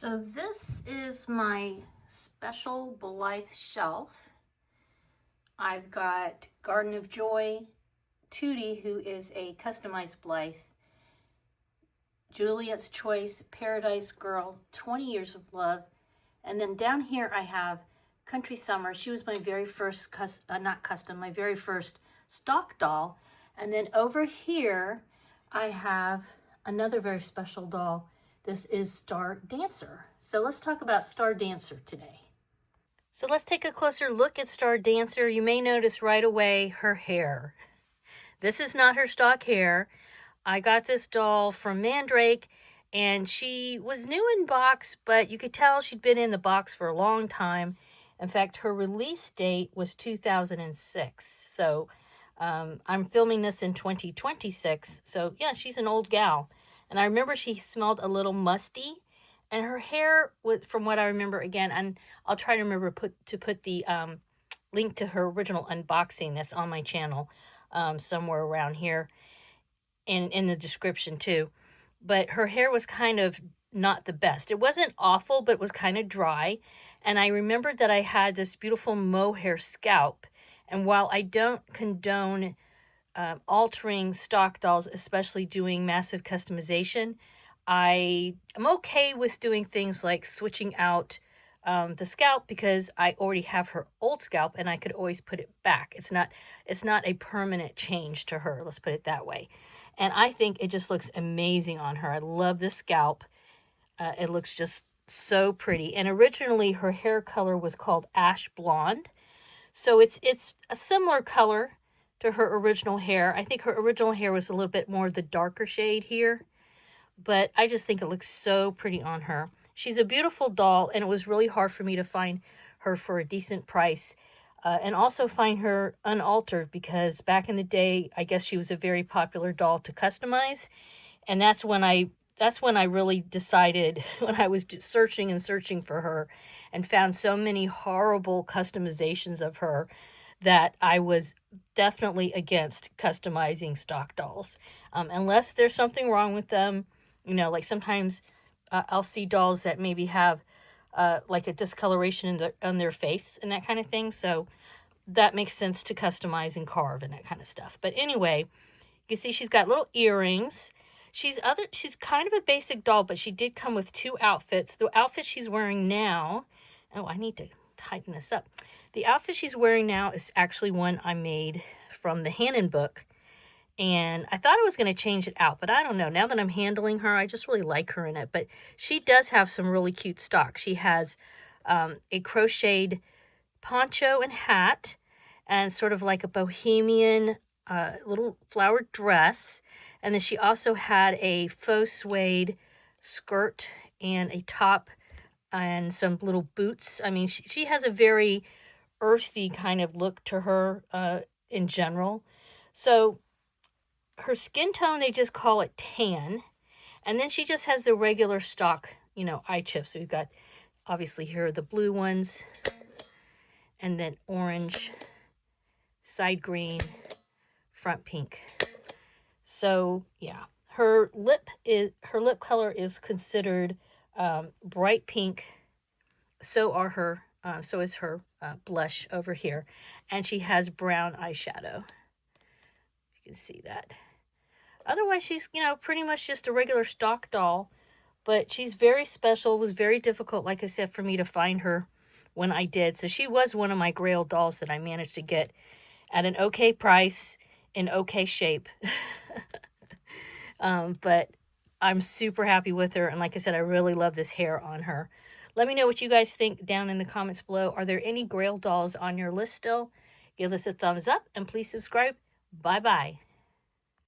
So this is my special Blythe shelf. I've got Garden of Joy, Tootie, who is a customized Blythe, Juliet's Choice, Paradise Girl, 20 Years of Love, and then down here I have Country Summer. She was my very first, my very first stock doll. And then over here I have another very special doll. This is Star Dancer. So let's talk about Star Dancer today. So let's take a closer look at Star Dancer. You may notice right away her hair. This is not her stock hair. I got this doll from Mandrake, and she was new in box, but you could tell she'd been in the box for a long time. In fact, her release date was 2006. So I'm filming this in 2026. So yeah, she's an old gal. And I remember she smelled a little musty. And her hair was, from what I remember, again, and I'll try to remember to put the link to her original unboxing that's on my channel somewhere around here and in the description too. But her hair was kind of not the best. It wasn't awful, but it was kind of dry. And I remembered that I had this beautiful mohair scalp. And while I don't condone altering stock dolls, especially doing massive customization, I am okay with doing things like switching out the scalp, because I already have her old scalp and I could always put it back. It's not a permanent change to her, let's put it that way. And I think it just looks amazing on her. I love this scalp. It looks just so pretty. And originally her hair color was called ash blonde. So it's a similar color to her original hair. I think her original hair was a little bit more the darker shade here, but I just think it looks so pretty on her. She's a beautiful doll, and it was really hard for me to find her for a decent price, and also find her unaltered, because back in the day, I guess she was a very popular doll to customize, and that's when I really decided, when I was searching and searching for her and found so many horrible customizations of her, that I was definitely against customizing stock dolls. Unless there's something wrong with them, like sometimes I'll see dolls that maybe have like a discoloration on their face and that kind of thing. So that makes sense to customize and carve and that kind of stuff. But anyway, you can see she's got little earrings. She's kind of a basic doll, but she did come with two outfits. The outfit she's wearing now, oh, I need to tighten this up. The outfit she's wearing now is actually one I made from the Hannon book. And I thought I was going to change it out, but I don't know. Now that I'm handling her, I just really like her in it. But she does have some really cute stock. She has a crocheted poncho and hat, and sort of like a bohemian little flowered dress. And then she also had a faux suede skirt and a top and some little boots. I mean, she has a very earthy kind of look to her in general. So her skin tone, they just call it tan. And then she just has the regular stock, eye chips. So we've got, obviously, here are the blue ones, and then orange, side green, front pink. So yeah, her lip color is considered bright pink. So is her blush over here, and she has brown eyeshadow. You can see that. Otherwise, she's, pretty much just a regular stock doll, but she's very special. It was very difficult, like I said, for me to find her when I did. So she was one of my Grail dolls that I managed to get at an okay price, in okay shape. But I'm super happy with her. And like I said, I really love this hair on her. Let me know what you guys think down in the comments below. Are there any Grail dolls on your list still? Give us a thumbs up and please subscribe. Bye-bye.